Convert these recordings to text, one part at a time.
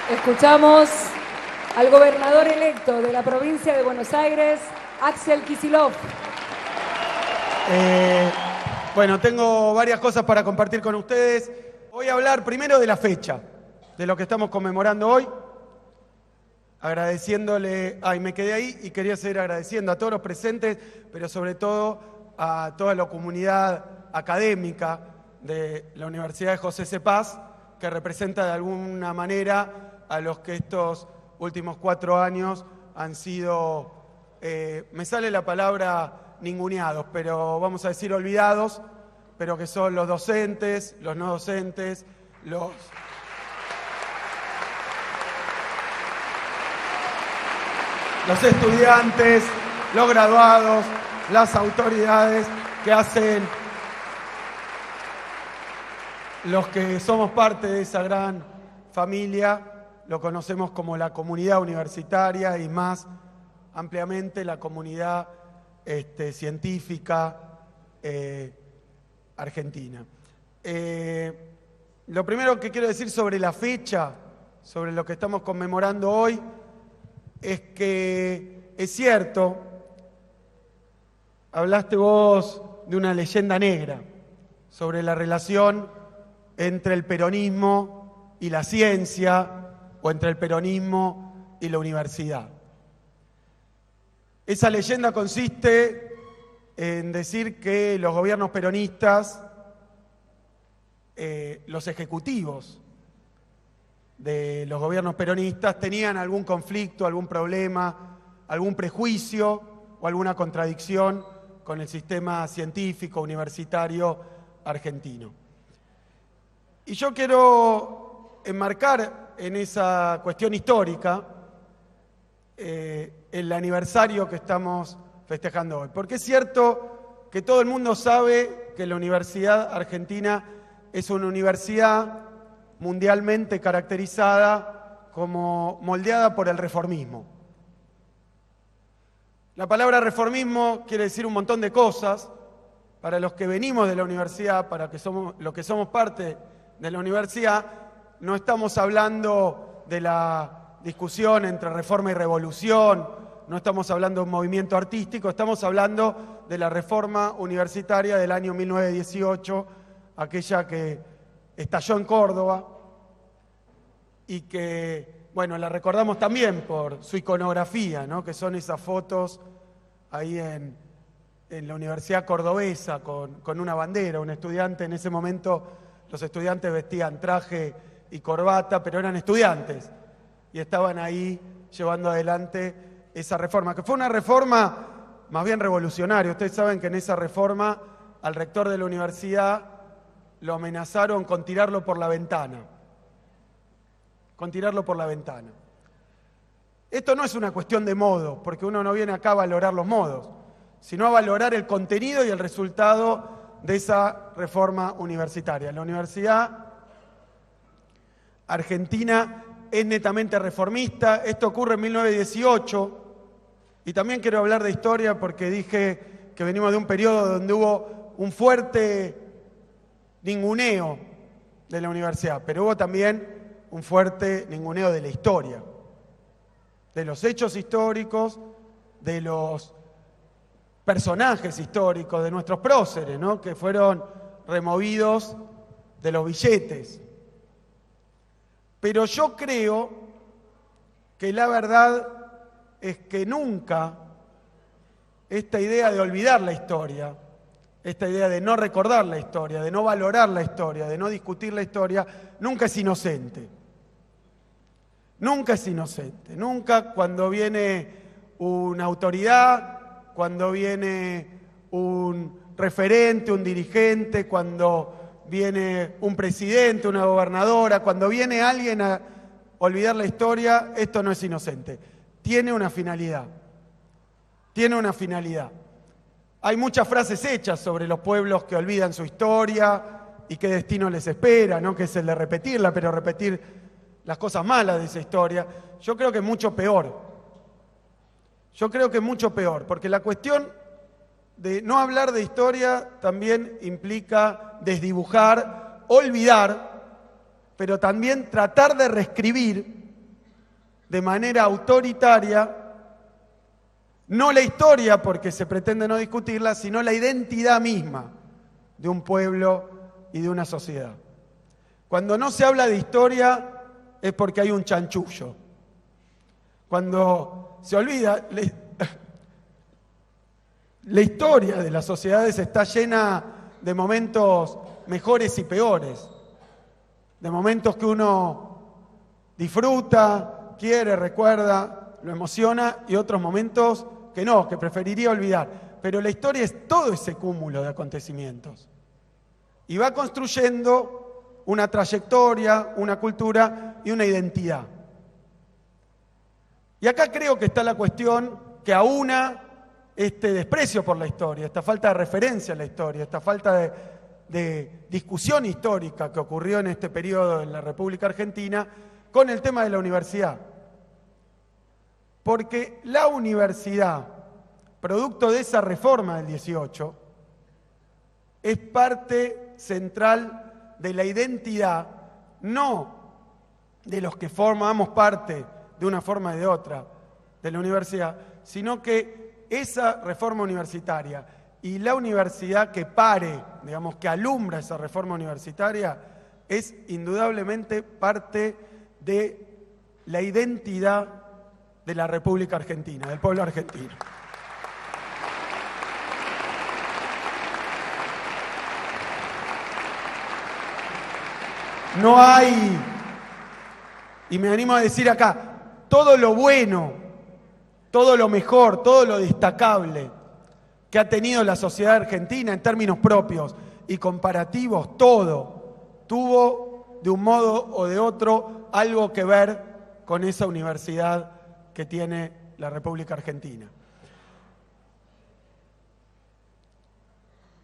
Escuchamos al gobernador electo de la provincia de Buenos Aires, Axel Kicillof. Bueno, tengo varias cosas para compartir con ustedes. Voy a hablar primero de la fecha, de lo que estamos conmemorando hoy, agradeciéndole, me quedé ahí y quería seguir agradeciendo a todos los presentes, pero sobre todo a toda la comunidad académica de la Universidad de José C. Paz, que representa de alguna manera a los que estos últimos 4 años han sido, me sale la palabra ninguneados, pero vamos a decir olvidados, pero que son los docentes, los no docentes, los estudiantes, los graduados, las autoridades que hacen, los que somos parte de esa gran familia, lo conocemos como la comunidad universitaria y más ampliamente la comunidad científica argentina. Lo primero que quiero decir sobre la fecha, sobre lo que estamos conmemorando hoy, es que es cierto, hablaste vos de una leyenda negra sobre la relación entre el peronismo y la ciencia o entre el peronismo y la universidad. Esa leyenda consiste en decir que los gobiernos peronistas, los ejecutivos de los gobiernos peronistas tenían algún conflicto, algún problema, algún prejuicio o alguna contradicción con el sistema científico universitario argentino. Y yo quiero enmarcar en esa cuestión histórica el aniversario que estamos festejando hoy. Porque es cierto que todo el mundo sabe que la Universidad Argentina es una universidad mundialmente caracterizada como moldeada por el reformismo. La palabra reformismo quiere decir un montón de cosas. Para los que venimos de la universidad, para los que somos parte de la universidad, no estamos hablando de la discusión entre reforma y revolución, no estamos hablando de un movimiento artístico, estamos hablando de la reforma universitaria del año 1918, aquella que estalló en Córdoba y que, bueno, la recordamos también por su iconografía, ¿no? Que son esas fotos ahí en la Universidad Cordobesa con una bandera, un estudiante. En ese momento los estudiantes vestían traje y corbata, pero eran estudiantes y estaban ahí llevando adelante esa reforma, que fue una reforma más bien revolucionaria. Ustedes saben que en esa reforma al rector de la universidad lo amenazaron con tirarlo por la ventana. Con tirarlo por la ventana. Esto no es una cuestión de modos, porque uno no viene acá a valorar los modos, sino a valorar el contenido y el resultado de esa reforma universitaria. La Universidad Argentina es netamente reformista. Esto ocurre en 1918, y también quiero hablar de historia porque dije que venimos de un periodo donde hubo un fuerte ninguneo de la universidad, pero hubo también un fuerte ninguneo de la historia, de los hechos históricos, de los personajes históricos, de nuestros próceres, ¿no? Que fueron removidos de los billetes. Pero yo creo que la verdad es que nunca esta idea de olvidar la historia, esta idea de no recordar la historia, de no valorar la historia, de no discutir la historia, nunca es inocente. Nunca es inocente. Nunca cuando viene una autoridad, cuando viene un referente, un dirigente, cuando viene un presidente, una gobernadora, cuando viene alguien a olvidar la historia, esto no es inocente. Tiene una finalidad. Tiene una finalidad. Hay muchas frases hechas sobre los pueblos que olvidan su historia y qué destino les espera, ¿no? Que es el de repetirla, pero repetir las cosas malas de esa historia. Yo creo que es mucho peor. Yo creo que es mucho peor, porque la cuestión de no hablar de historia también implica desdibujar, olvidar, pero también tratar de reescribir de manera autoritaria, no la historia, porque se pretende no discutirla, sino la identidad misma de un pueblo y de una sociedad. Cuando no se habla de historia es porque hay un chanchullo. Cuando se olvida, la historia de las sociedades está llena de momentos mejores y peores, de momentos que uno disfruta, quiere, recuerda, lo emociona, y otros momentos que no, que preferiría olvidar. Pero la historia es todo ese cúmulo de acontecimientos. Y va construyendo una trayectoria, una cultura y una identidad. Y acá creo que está la cuestión que aúna este desprecio por la historia, esta falta de referencia a la historia, esta falta de discusión histórica que ocurrió en este periodo en la República Argentina con el tema de la universidad. Porque la universidad, producto de esa reforma del 18, es parte central de la identidad, no de los que formamos parte de una forma y de otra de la universidad, sino que esa reforma universitaria y la universidad que pare, digamos, que alumbra esa reforma universitaria, es indudablemente parte de la identidad de la República Argentina, del pueblo argentino. No hay, y me animo a decir acá, todo lo bueno, todo lo mejor, todo lo destacable que ha tenido la sociedad argentina en términos propios y comparativos, todo tuvo de un modo o de otro algo que ver con esa universidad que tiene la República Argentina.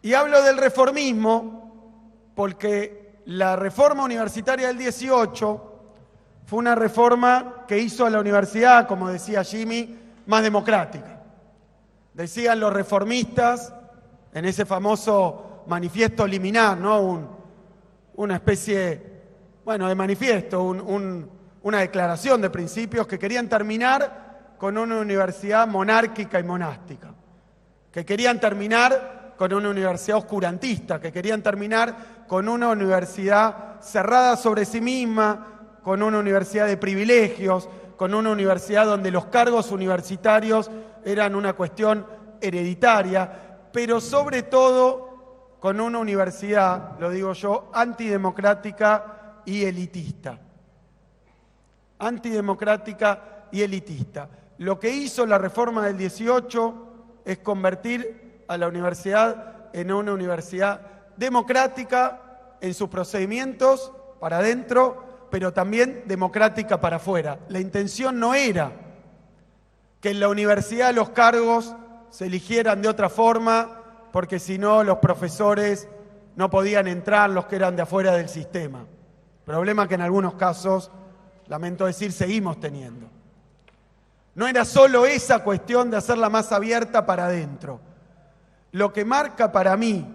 Y hablo del reformismo porque la reforma universitaria del 18 fue una reforma que hizo a la universidad, como decía Jimmy, más democrática. Decían los reformistas en ese famoso manifiesto liminar, ¿no? Una especie, bueno, de manifiesto, una declaración de principios que querían terminar con una universidad monárquica y monástica, que querían terminar con una universidad oscurantista, que querían terminar con una universidad cerrada sobre sí misma, con una universidad de privilegios, con una universidad donde los cargos universitarios eran una cuestión hereditaria, pero sobre todo con una universidad, lo digo yo, antidemocrática y elitista. Antidemocrática y elitista. Lo que hizo la reforma del 18 es convertir a la universidad en una universidad democrática en sus procedimientos para adentro, pero también democrática para afuera. La intención no era que en la universidad los cargos se eligieran de otra forma, porque si no los profesores no podían entrar, los que eran de afuera del sistema. Problema que en algunos casos, lamento decir, seguimos teniendo. No era solo esa cuestión de hacerla más abierta para adentro. Lo que marca para mí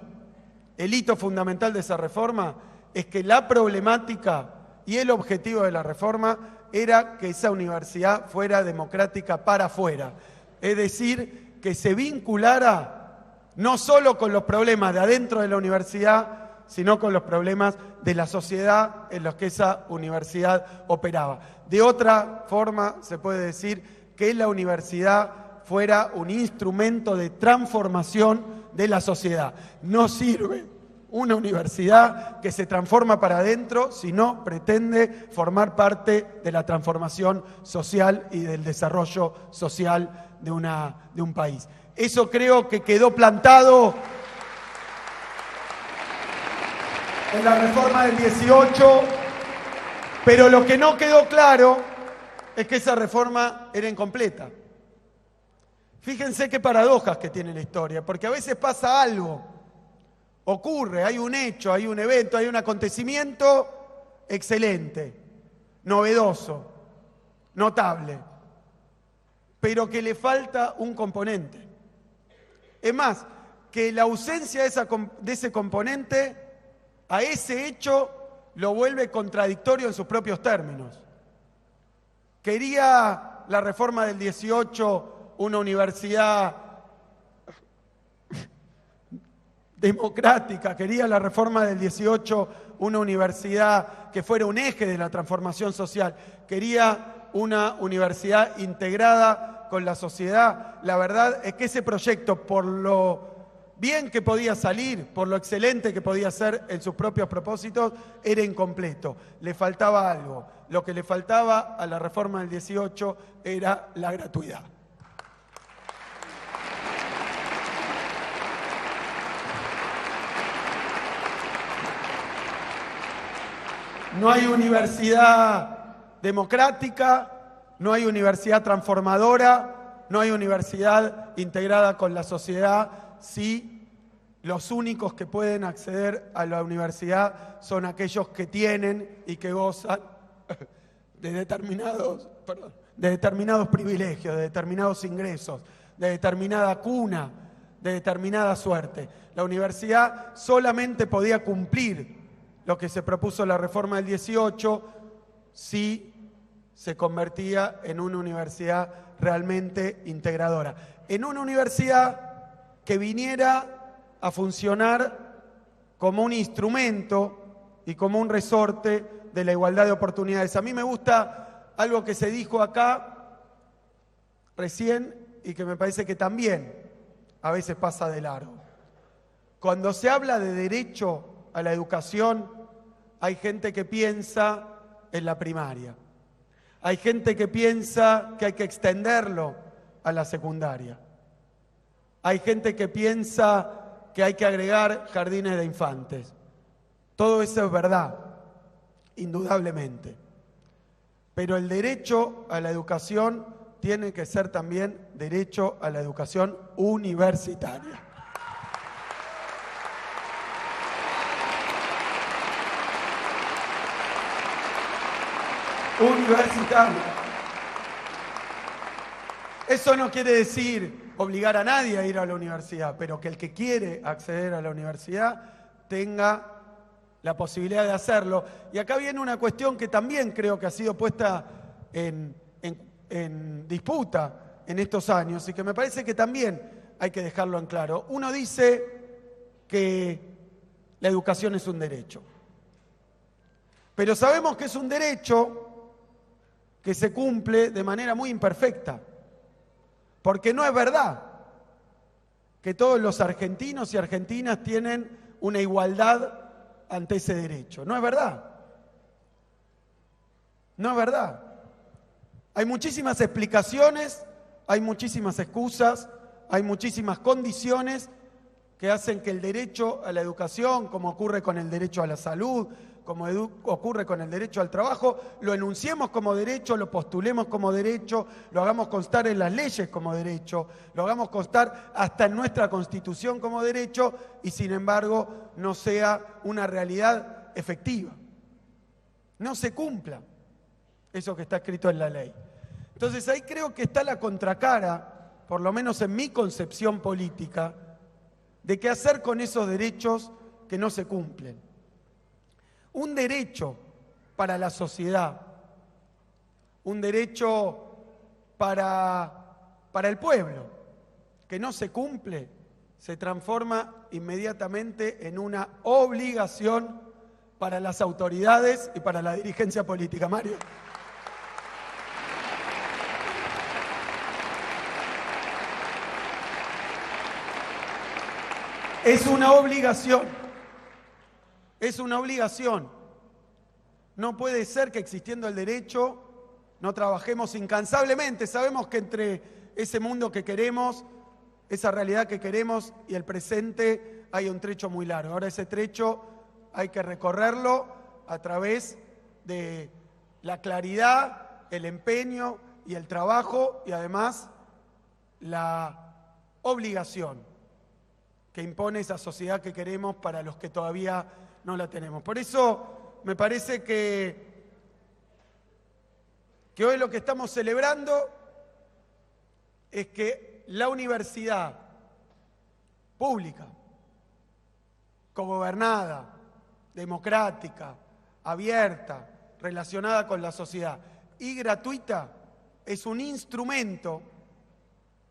el hito fundamental de esa reforma es que la problemática y el objetivo de la reforma era que esa universidad fuera democrática para afuera. Es decir, que se vinculara no solo con los problemas de adentro de la universidad, sino con los problemas de la sociedad en los que esa universidad operaba. De otra forma, se puede decir que la universidad fuera un instrumento de transformación de la sociedad. No sirve una universidad que se transforma para adentro si no pretende formar parte de la transformación social y del desarrollo social de un país. Eso creo que quedó plantado en la reforma del 18, pero lo que no quedó claro es que esa reforma era incompleta. Fíjense qué paradojas que tiene la historia, porque a veces pasa algo, ocurre, hay un hecho, hay un evento, hay un acontecimiento excelente, novedoso, notable, pero que le falta un componente. Es más, que la ausencia de ese componente a ese hecho lo vuelve contradictorio en sus propios términos. Quería la reforma del 18 una universidad democrática, quería la reforma del 18 una universidad que fuera un eje de la transformación social, quería una universidad integrada con la sociedad. La verdad es que ese proyecto, por lo bien que podía salir, por lo excelente que podía ser en sus propios propósitos, era incompleto. Le faltaba algo. Lo que le faltaba a la reforma del 18 era la gratuidad. No hay universidad democrática, no hay universidad transformadora, no hay universidad integrada con la sociedad si los únicos que pueden acceder a la universidad son aquellos que tienen y que gozan de determinados privilegios, de determinados ingresos, de determinada cuna, de determinada suerte. La universidad solamente podía cumplir lo que se propuso la reforma del 18 si se convertía en una universidad realmente integradora. En una universidad que viniera a funcionar como un instrumento y como un resorte de la igualdad de oportunidades. A mí me gusta algo que se dijo acá recién y que me parece que también a veces pasa de largo. Cuando se habla de derecho a la educación, hay gente que piensa en la primaria. Hay gente que piensa que hay que extenderlo a la secundaria. Hay gente que piensa que hay que agregar jardines de infantes. Todo eso es verdad, indudablemente. Pero el derecho a la educación tiene que ser también derecho a la educación universitaria. Universitaria. Eso no quiere decir obligar a nadie a ir a la universidad, pero que el que quiere acceder a la universidad tenga la posibilidad de hacerlo. Y acá viene una cuestión que también creo que ha sido puesta en disputa en estos años y que me parece que también hay que dejarlo en claro. Uno dice que la educación es un derecho, pero sabemos que es un derecho que se cumple de manera muy imperfecta, porque no es verdad que todos los argentinos y argentinas tienen una igualdad ante ese derecho. No es verdad. No es verdad. Hay muchísimas explicaciones, hay muchísimas excusas, hay muchísimas condiciones que hacen que el derecho a la educación, como ocurre con el derecho a la salud, como ocurre con el derecho al trabajo, lo enunciemos como derecho, lo postulemos como derecho, lo hagamos constar en las leyes como derecho, lo hagamos constar hasta en nuestra Constitución como derecho y sin embargo no sea una realidad efectiva. No se cumpla eso que está escrito en la ley. Entonces ahí creo que está la contracara, por lo menos en mi concepción política, de qué hacer con esos derechos que no se cumplen. Un derecho para la sociedad, un derecho para el pueblo, que no se cumple, se transforma inmediatamente en una obligación para las autoridades y para la dirigencia política. Mario. Es una obligación. Es una obligación. No puede ser que existiendo el derecho no trabajemos incansablemente. Sabemos que entre ese mundo que queremos, esa realidad que queremos y el presente hay un trecho muy largo. Ahora ese trecho hay que recorrerlo a través de la claridad, el empeño y el trabajo y además la obligación que impone esa sociedad que queremos para los que todavía no la tenemos. Por eso me parece que hoy lo que estamos celebrando es que la universidad pública, cogobernada, democrática, abierta, relacionada con la sociedad, y gratuita es un instrumento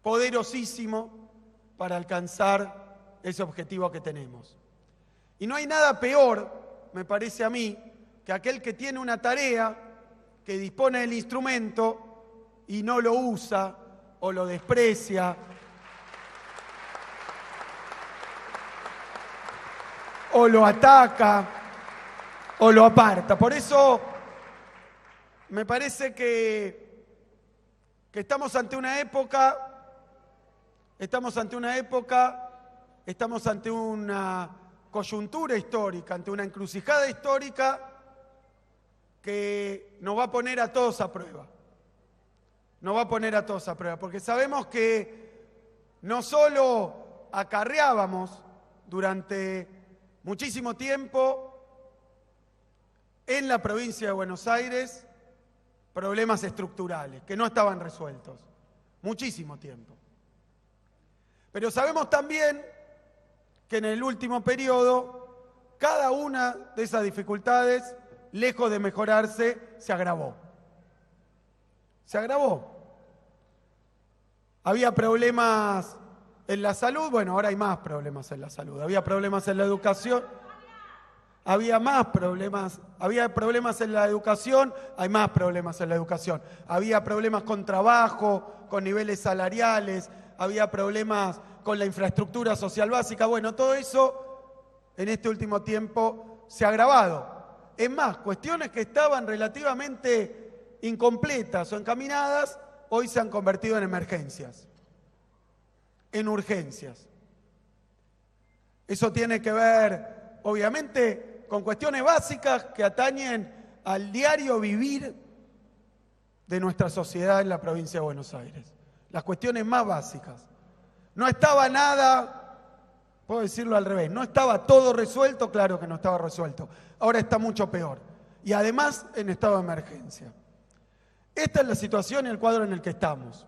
poderosísimo para alcanzar ese objetivo que tenemos. Y no hay nada peor, me parece a mí, que aquel que tiene una tarea, que dispone del instrumento y no lo usa o lo desprecia o lo ataca o lo aparta. Por eso me parece que estamos ante una coyuntura histórica, ante una encrucijada histórica que nos va a poner a todos a prueba. Nos va a poner a todos a prueba, porque sabemos que no solo acarreábamos durante muchísimo tiempo en la provincia de Buenos Aires problemas estructurales que no estaban resueltos, muchísimo tiempo. Pero sabemos también que en el último periodo cada una de esas dificultades, lejos de mejorarse, se agravó. Se agravó. Había problemas en la salud, bueno, ahora hay más problemas en la salud. Había problemas en la educación, había problemas en la educación, hay más problemas en la educación. Había problemas con trabajo, con niveles salariales, había problemas con la infraestructura social básica. Bueno, todo eso en este último tiempo se ha agravado. Es más, cuestiones que estaban relativamente incompletas o encaminadas, hoy se han convertido en emergencias, en urgencias. Eso tiene que ver, obviamente, con cuestiones básicas que atañen al diario vivir de nuestra sociedad en la provincia de Buenos Aires. Las cuestiones más básicas. No estaba nada, puedo decirlo al revés, no estaba todo resuelto, claro que no estaba resuelto. Ahora está mucho peor. Y además en estado de emergencia. Esta es la situación y el cuadro en el que estamos.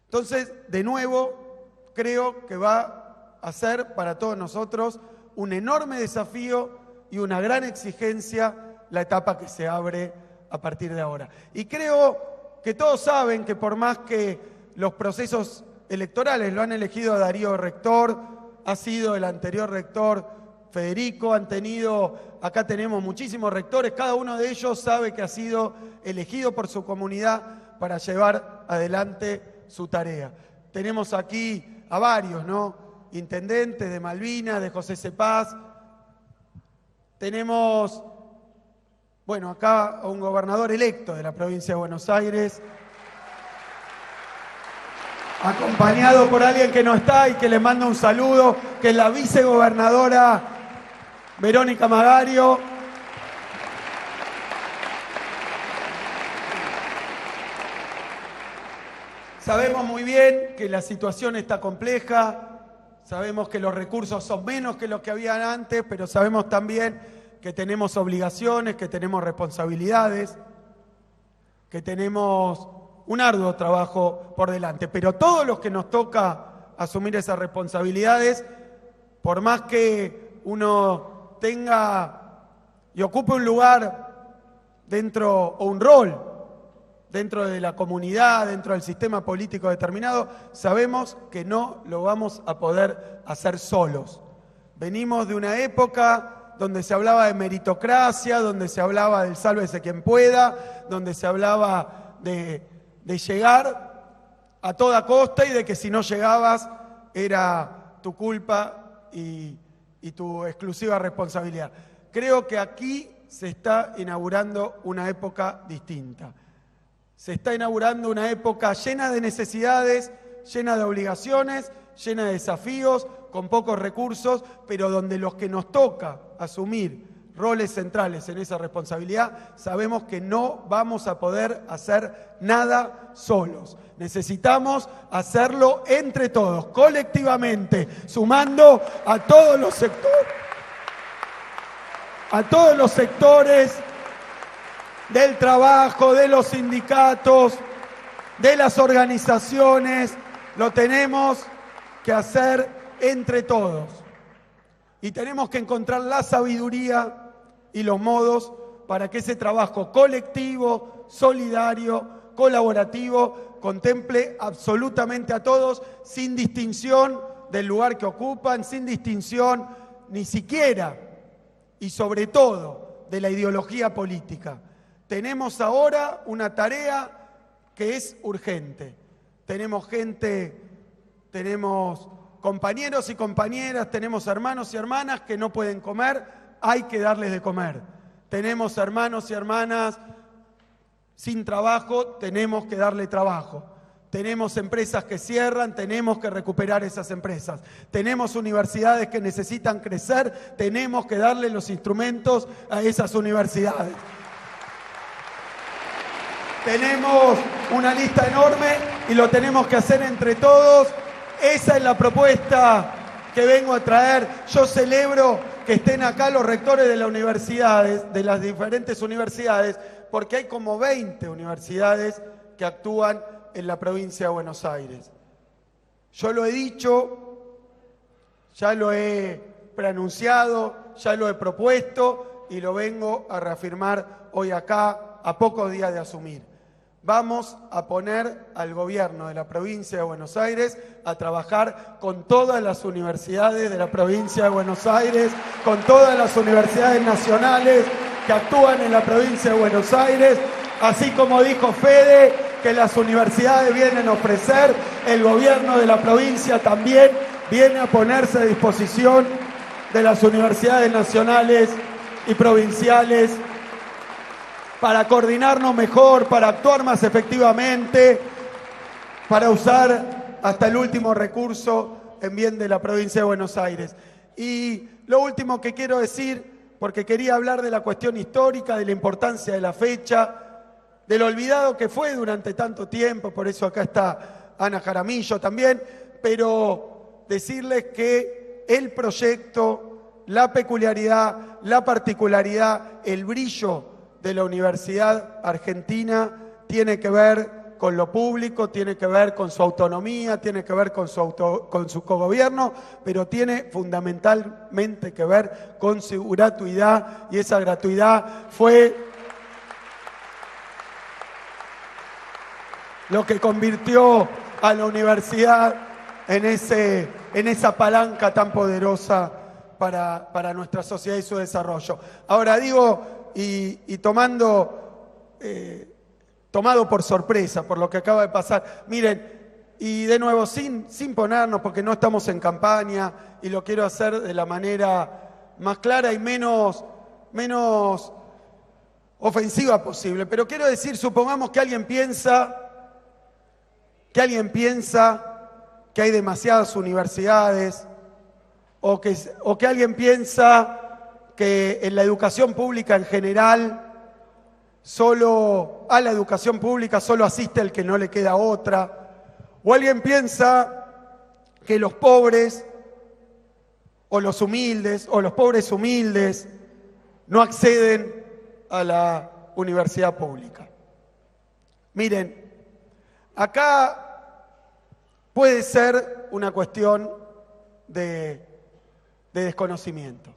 Entonces, de nuevo, creo que va a ser para todos nosotros un enorme desafío y una gran exigencia la etapa que se abre a partir de ahora. Y creo que todos saben que por más que los procesos electorales lo han elegido a Darío rector, ha sido el anterior rector Federico, acá tenemos muchísimos rectores, cada uno de ellos sabe que ha sido elegido por su comunidad para llevar adelante su tarea. Tenemos aquí a varios, ¿no? Intendentes de Malvinas, de José Cepaz. Tenemos, bueno, acá a un gobernador electo de la provincia de Buenos Aires, acompañado por alguien que no está y que le manda un saludo, que es la vicegobernadora Verónica Magario. Sabemos muy bien que la situación está compleja, sabemos que los recursos son menos que los que habían antes, pero sabemos también que tenemos obligaciones, que tenemos responsabilidades, que tenemos un arduo trabajo por delante. Pero todos los que nos toca asumir esas responsabilidades, por más que uno tenga y ocupe un lugar dentro, o un rol dentro de la comunidad, dentro del sistema político determinado, sabemos que no lo vamos a poder hacer solos. Venimos de una época donde se hablaba de meritocracia, donde se hablaba del sálvese quien pueda, donde se hablaba de llegar a toda costa y de que si no llegabas era tu culpa y tu exclusiva responsabilidad. Creo que aquí se está inaugurando una época distinta. Se está inaugurando una época llena de necesidades, llena de obligaciones, llena de desafíos, con pocos recursos, pero donde los que nos toca asumir roles centrales en esa responsabilidad, sabemos que no vamos a poder hacer nada solos. Necesitamos hacerlo entre todos, colectivamente, sumando a todos los sectores del trabajo, de los sindicatos, de las organizaciones. Lo tenemos que hacer entre todos. Y tenemos que encontrar la sabiduría y los modos para que ese trabajo colectivo, solidario, colaborativo, contemple absolutamente a todos, sin distinción del lugar que ocupan, sin distinción ni siquiera y sobre todo de la ideología política. Tenemos ahora una tarea que es urgente. Tenemos gente, tenemos compañeros y compañeras, tenemos hermanos y hermanas que no pueden comer, hay que darles de comer. Tenemos hermanos y hermanas sin trabajo, tenemos que darle trabajo. Tenemos empresas que cierran, tenemos que recuperar esas empresas. Tenemos universidades que necesitan crecer, tenemos que darle los instrumentos a esas universidades. Tenemos una lista enorme y lo tenemos que hacer entre todos. Esa es la propuesta que vengo a traer. Yo celebro que estén acá los rectores de las universidades, de las diferentes universidades, porque hay como 20 universidades que actúan en la provincia de Buenos Aires. Yo lo he dicho, ya lo he preanunciado, ya lo he propuesto y lo vengo a reafirmar hoy acá, a pocos días de asumir. Vamos a poner al gobierno de la provincia de Buenos Aires a trabajar con todas las universidades de la provincia de Buenos Aires, con todas las universidades nacionales que actúan en la provincia de Buenos Aires, así como dijo Fede, que las universidades vienen a ofrecer, el gobierno de la provincia también viene a ponerse a disposición de las universidades nacionales y provinciales para coordinarnos mejor, para actuar más efectivamente, para usar hasta el último recurso en bien de la provincia de Buenos Aires. Y lo último que quiero decir, porque quería hablar de la cuestión histórica, de la importancia de la fecha, del olvidado que fue durante tanto tiempo, por eso acá está Ana Jaramillo también, pero decirles que el proyecto, la peculiaridad, la particularidad, el brillo de la Universidad Argentina tiene que ver con lo público, tiene que ver con su autonomía, tiene que ver con su cogobierno, pero tiene fundamentalmente que ver con su gratuidad, y esa gratuidad fue lo que convirtió a la universidad en esa palanca tan poderosa para nuestra sociedad y su desarrollo. Ahora digo, y tomado por sorpresa por lo que acaba de pasar, miren, y de nuevo sin ponernos, porque no estamos en campaña, y lo quiero hacer de la manera más clara y menos ofensiva posible, pero quiero decir, supongamos que alguien piensa que hay demasiadas universidades, o que alguien piensa que en la educación pública en general, a la educación pública solo asiste el que no le queda otra, o alguien piensa que los pobres o los humildes o los pobres humildes no acceden a la universidad pública. Miren, acá puede ser una cuestión de desconocimiento.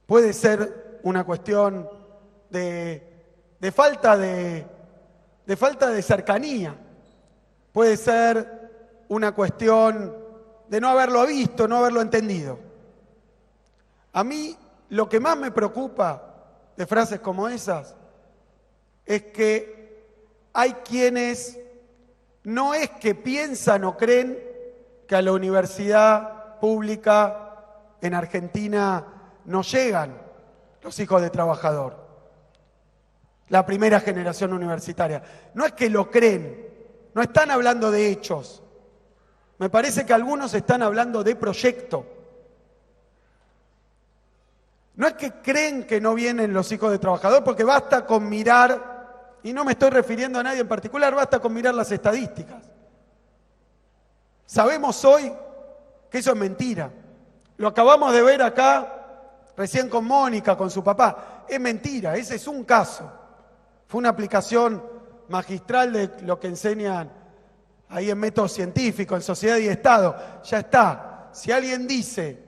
Puede ser una cuestión de falta de cercanía. Puede ser una cuestión de no haberlo visto, no haberlo entendido. A mí lo que más me preocupa de frases como esas es que hay quienes no es que piensan o creen que a la universidad pública en Argentina no llegan los hijos de trabajador, la primera generación universitaria. No es que lo creen, no están hablando de hechos. Me parece que algunos están hablando de proyecto. No es que creen que no vienen los hijos de trabajador, porque basta con mirar, y no me estoy refiriendo a nadie en particular, basta con mirar las estadísticas. Sabemos hoy que eso es mentira. Lo acabamos de ver acá, recién con Mónica, con su papá. Es mentira, ese es un caso. Fue una aplicación magistral de lo que enseñan ahí en método científico, en Sociedad y Estado. Ya está. Si alguien dice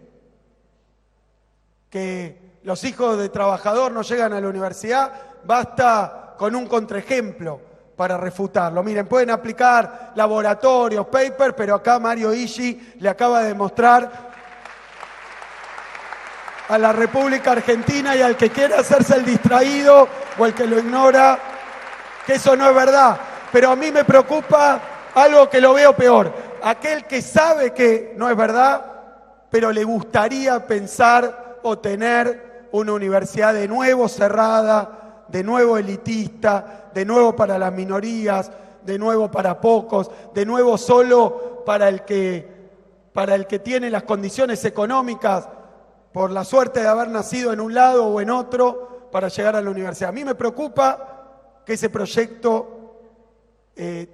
que los hijos de trabajador no llegan a la universidad, basta con un contraejemplo para refutarlo. Miren, pueden aplicar laboratorios, papers, pero acá Mario Iggi le acaba de demostrar a la República Argentina y al que quiera hacerse el distraído o el que lo ignora, que eso no es verdad. Pero a mí me preocupa algo que lo veo peor. Aquel que sabe que no es verdad, pero le gustaría pensar o tener una universidad de nuevo cerrada, de nuevo elitista, de nuevo para las minorías, de nuevo para pocos, de nuevo solo para el que tiene las condiciones económicas, por la suerte de haber nacido en un lado o en otro, para llegar a la universidad. A mí me preocupa que ese proyecto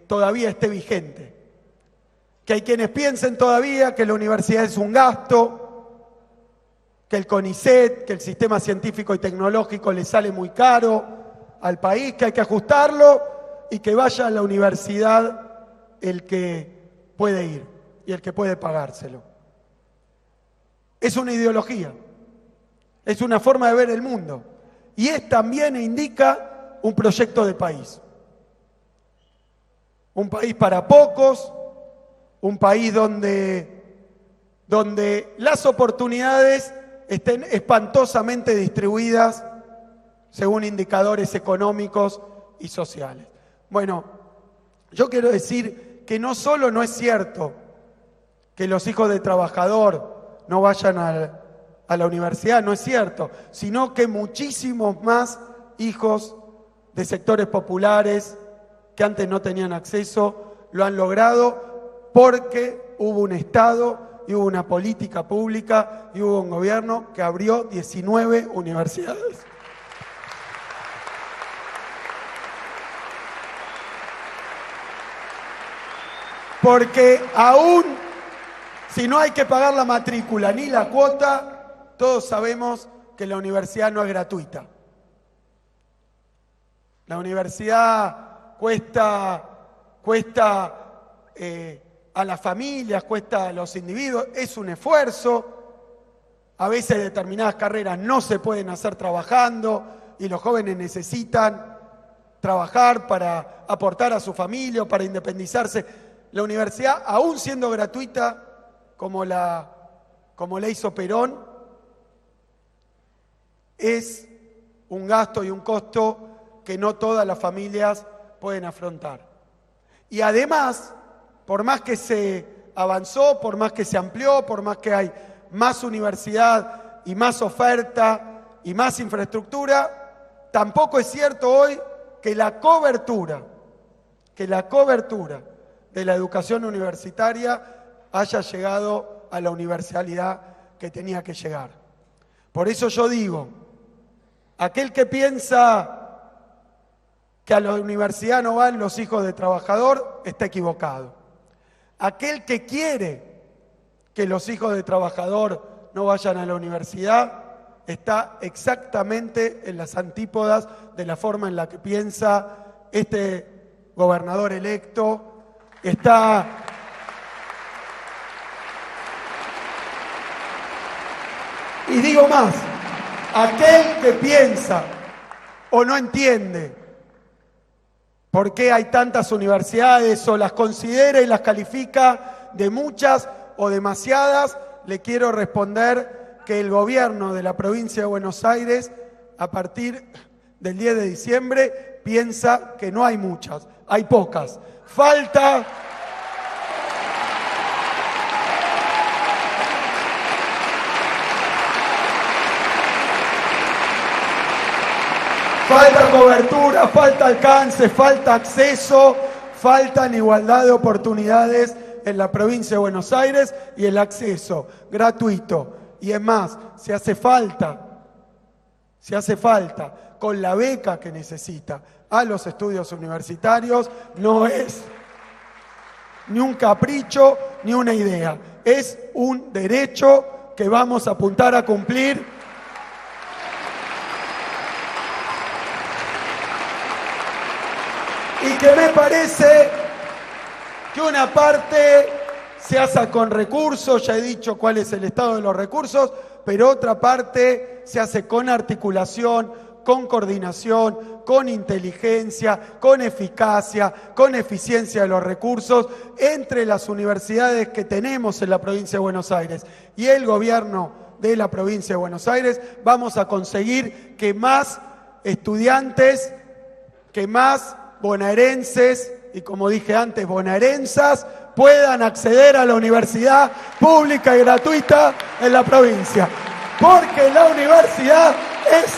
todavía esté vigente. Que hay quienes piensen todavía que la universidad es un gasto, que el CONICET, que el sistema científico y tecnológico le sale muy caro al país, que hay que ajustarlo y que vaya a la universidad el que puede ir y el que puede pagárselo. Es una ideología, es una forma de ver el mundo y es también indica un proyecto de país. Un país para pocos, un país donde las oportunidades estén espantosamente distribuidas según indicadores económicos y sociales. Bueno, yo quiero decir que no solo no es cierto que los hijos de trabajador no vayan a la universidad, no es cierto, sino que muchísimos más hijos de sectores populares que antes no tenían acceso lo han logrado porque hubo un Estado y hubo una política pública y hubo un gobierno que abrió 19 universidades. Porque aún si no hay que pagar la matrícula ni la cuota, todos sabemos que la universidad no es gratuita. La universidad cuesta a las familias, cuesta a los individuos, es un esfuerzo. A veces determinadas carreras no se pueden hacer trabajando y los jóvenes necesitan trabajar para aportar a su familia o para independizarse. La universidad, aún siendo gratuita, como la hizo Perón, es un gasto y un costo que no todas las familias pueden afrontar. Y además, por más que se avanzó, por más que se amplió, por más que hay más universidad y más oferta y más infraestructura, tampoco es cierto hoy que la cobertura de la educación universitaria haya llegado a la universalidad que tenía que llegar. Por eso yo digo, aquel que piensa que a la universidad no van los hijos de trabajador, está equivocado. Aquel que quiere que los hijos de trabajador no vayan a la universidad, está exactamente en las antípodas de la forma en la que piensa este gobernador electo. Y digo más, aquel que piensa o no entiende por qué hay tantas universidades o las considera y las califica de muchas o demasiadas, le quiero responder que el gobierno de la provincia de Buenos Aires, a partir del 10 de diciembre, piensa que no hay muchas, hay pocas. Falta cobertura, falta alcance, falta acceso, faltan igualdad de oportunidades en la provincia de Buenos Aires y el acceso gratuito. Y es más, si hace falta, con la beca que necesita a los estudios universitarios, no es ni un capricho ni una idea, es un derecho que vamos a apuntar a cumplir. Y que me parece que una parte se hace con recursos, ya he dicho cuál es el estado de los recursos, pero otra parte se hace con articulación, con coordinación, con inteligencia, con eficacia, con eficiencia de los recursos entre las universidades que tenemos en la provincia de Buenos Aires y el gobierno de la provincia de Buenos Aires. Vamos a conseguir que más estudiantes, que más bonaerenses y, como dije antes, bonaerensas puedan acceder a la universidad pública y gratuita en la provincia. Porque la universidad es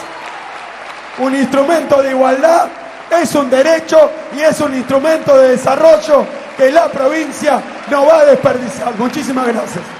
un instrumento de igualdad, es un derecho y es un instrumento de desarrollo que la provincia no va a desperdiciar. Muchísimas gracias.